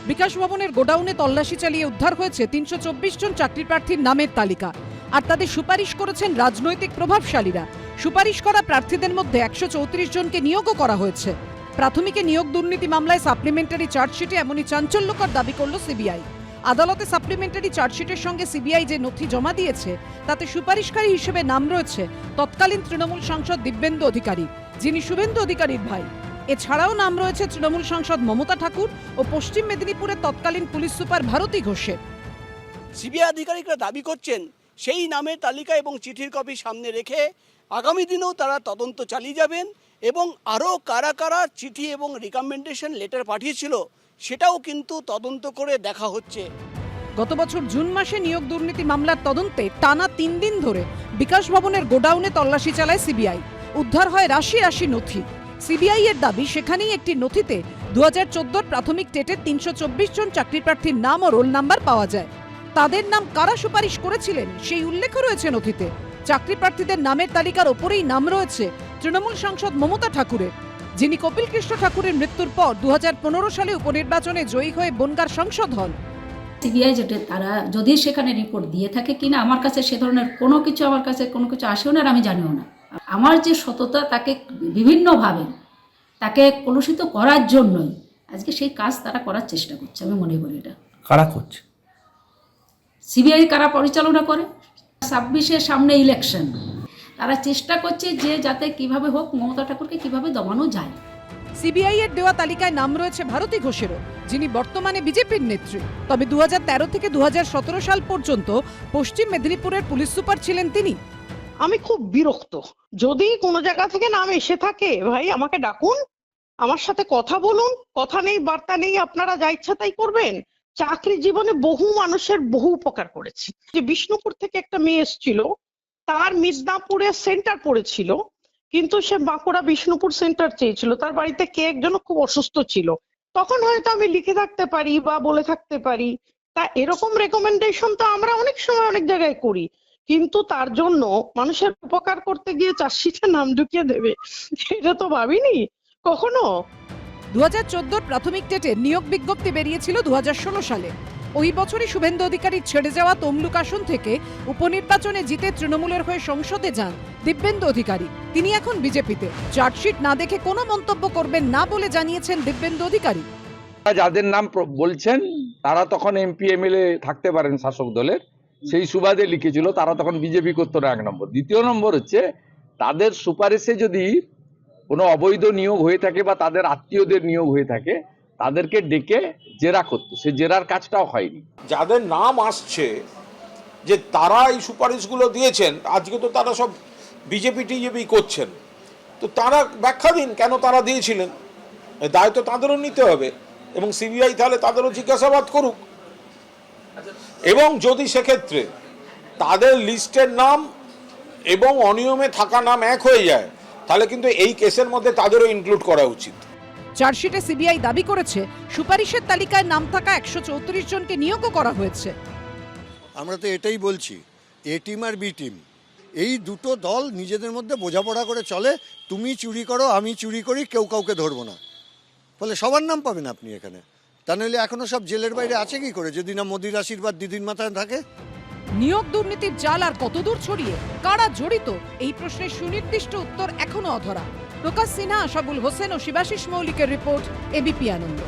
বিকাশ ভবনের গোডাউনে তল্লাশি চালিয়ে উদ্ধার হয়েছে ৩২৪ জন চাকরি প্রার্থীর নামের তালিকা। আর তাদের সুপারিশ করেছেন রাজনৈতিক প্রভাবশালীরা। সুপারিশ করা প্রার্থীদের মধ্যে ১৩৪ জনকে নিয়োগও করা হয়েছে। প্রাথমিকে নিয়োগ দুর্নীতি মামলায় সাপ্লিমেন্টারি চার্জশিটে এমনই চাঞ্চল্যকর দাবি করল সিবিআই। আদালতে সাপ্লিমেন্টারি চার্জশিটের সঙ্গে সিবিআই যে নথি জমা দিয়েছে তাতে সুপারিশকারী হিসেবে নাম রয়েছে তৎকালীন তৃণমূল সাংসদ দিব্যেন্দু অধিকারী, যিনি শুভেন্দু অধিকারীর ভাই। এছাড়াও নাম রয়েছে তৃণমূল সাংসদ মমতা ঠাকুর ও পশ্চিম মেদিনীপুরের তৎকালীন পুলিশ সুপার ভারতী ঘোষের। সিবিআই আধিকারিকরা দাবি করছেন সেই নামের তালিকা এবং চিঠির কপি সামনে রেখে আগামী দিনেও তারা তদন্ত চালিয়ে যাবেন এবং আরও কারা কারা চিঠি এবং রিকমেন্ডেশন লেটার পাঠিয়েছিল সেটাও কিন্তু তদন্ত করে দেখা হচ্ছে। গত বছর জুন মাসে নিয়োগ দুর্নীতি মামলার তদন্তে টানা ৩ দিন ধরে বিকাশ ভবনের গোডাউনে তল্লাশি চালায় সিবিআই। উদ্ধার হয় রাশি রাশি নথি। সিবিআই এর দাবি সেখানেই একটি নথিতে ২০১৪ প্রাথমিক টেটের ৩২৪ জন চাকরি প্রার্থীর নাম ও রোল নাম্বার পাওয়া যায়। তাদের নাম কারা সুপারিশ করেছিলেন সেই উল্লেখ রয়েছে নথিতে। চাকরি প্রার্থীদের নামের তালিকার ওপরেই নাম রয়েছে তৃণমূল সাংসদ মমতা ঠাকুরের, যিনি কপিল কৃষ্ণ ঠাকুরের মৃত্যুর পর 2015 সালে উপনির্বাচনে জয়ী হয়ে বনগাঁর সাংসদ হন। সিবিআই যেটা তারা যদি সেখানে রিপোর্ট দিয়ে থাকে কিনা আমার কাছে সে ধরনের কোনো কিছু আসেও না, আর আমি জানিও না। আমার যে সততা তাকে বিভিন্নভাবে তাকে কলুষিত করার জন্যই আজকে সেই কাজ তারা করার চেষ্টা করছে। আমি মনে করি এটা কারা করছে, সিবিআই কারা পরিচালনা করে। 26-এর সামনে ইলেকশন, তারা চেষ্টা করছে যে যাতে কিভাবে হোক মমতা ঠাকুরকে কিভাবে দমানো যায়। সিবিআই এর দেওয়া তালিকায় নাম রয়েছে ভারতী ঘোষেরও, যিনি বর্তমানে বিজেপির নেত্রী। তবে 2013 থেকে 2017 সাল পর্যন্ত পশ্চিম মেদিনীপুরের পুলিশ সুপার ছিলেন তিনি। আমি খুব বিরক্ত। যদি কোনো জায়গা থেকে নাম এসে থাকে, ভাই আমাকে ডাকুন, আমার সাথে কথা বলুন। কথা নেই, বার্তা নেই, আপনারা যা ইচ্ছা তাই করবেন। চাকরি জীবনে বহু মানুষের বহু উপকার করেছি। যে বিষ্ণুপুর থেকে একটা মেয়ে এসেছিল, তার মিদনাপুরে সেন্টার পড়েছিল, কিন্তু সে বাঁকুড়া বিষ্ণুপুর সেন্টার চেয়েছিল। তার বাড়িতে কে একজন খুব অসুস্থ ছিল, তখন হয়তো আমি লিখে থাকতে পারি বা বলে থাকতে পারি। তা এরকম রেকমেন্ডেশন তো আমরা অনেক সময় অনেক জায়গায় করি, কিন্তু তার জন্য মানুষের উপকার করতে গিয়ে চার্জশিটে নাম ঢুকিয়ে দেবে, এটা তো ভাবিনি কখনো। 2014 প্রাথমিক টেটের নিয়োগ বিজ্ঞপ্তি বেরিয়েছিল 2016 সালে। ওই বছরই শুভেন্দু অধিকারীর ছেড়ে যাওয়া তমলুক আসন থেকে উপনির্বাচনে জিতে তৃণমূলের হয়ে সংসদে যান দিব্যেন্দু অধিকারী। তিনি এখন বিজেপিতে। চার্জশিট না দেখে কোনো মন্তব্য করবেন না বলে জানিয়েছেন দিব্যেন্দু অধিকারী। যাদের নাম বলছেন তারা তখন এমপি এমএলএ থাকতে পারেন শাসক দলের, সেই সুবাদে লিখেছিল। তারা তখন বিজেপি করতো না, 1 নম্বর। দ্বিতীয় নম্বর হচ্ছে তাদের সুপারিশে যদি কোনো অবৈধ নিয়োগ হয়ে থাকে বা তাদের আত্মীয়দের নিয়োগ হয়ে থাকে, তাদেরকে ডেকে জেরা করতো। সে জেরার কাজটাও হয়নি। যাদের নাম আসছে যে তারা এই সুপারিশগুলো দিয়েছেন, আজকে তো তারা সব বিজেপি টিজেপি করছেন, তো তারা ব্যাখ্যা দিন কেন তারা দিয়েছিলেন। দায়িত্ব তাদেরও নিতে হবে এবং সিবিআই তাহলে তাদেরও জিজ্ঞাসাবাদ করুক। এবং যদি সেক্ষেত্রে তাদের লিস্টের নাম এবং অনিয়মে থাকা নাম এক হয়ে যায়, তাহলে কিন্তু এই কেসের মধ্যে তাদেরও ইনক্লুড করা উচিত। চার্জশিটে সিবিআই দাবি করেছে সুপারিশের তালিকায় নাম থাকা 134 জনকে নিয়োগও করা হয়েছে। আমরা তো এটাই বলছি, এ টিম আর বি টিম, এই দুটো দল নিজেদের মধ্যে বোঝাপড়া করে চলে। তুমি চুরি করো, আমি চুরি করি, কেউ কাউকে ধরবো না, ফলে সবার নাম পাবেন আপনি এখানে। তা নইলে এখনো সব জেলের বাইরে আছে কি করে, যদি না মোদির আশীর্বাদ দিদির মাথায় থাকে। নিয়োগ দুর্নীতির জাল আর কতদূর ছড়িয়ে কারা জড়িত, এই প্রশ্নের সুনির্দিষ্ট উত্তর এখনো অধরা। প্রকাশ সিনহা, আশাবুল হোসেন ও শিবাশিস মৌলিকের রিপোর্ট, এবিপি আনন্দ।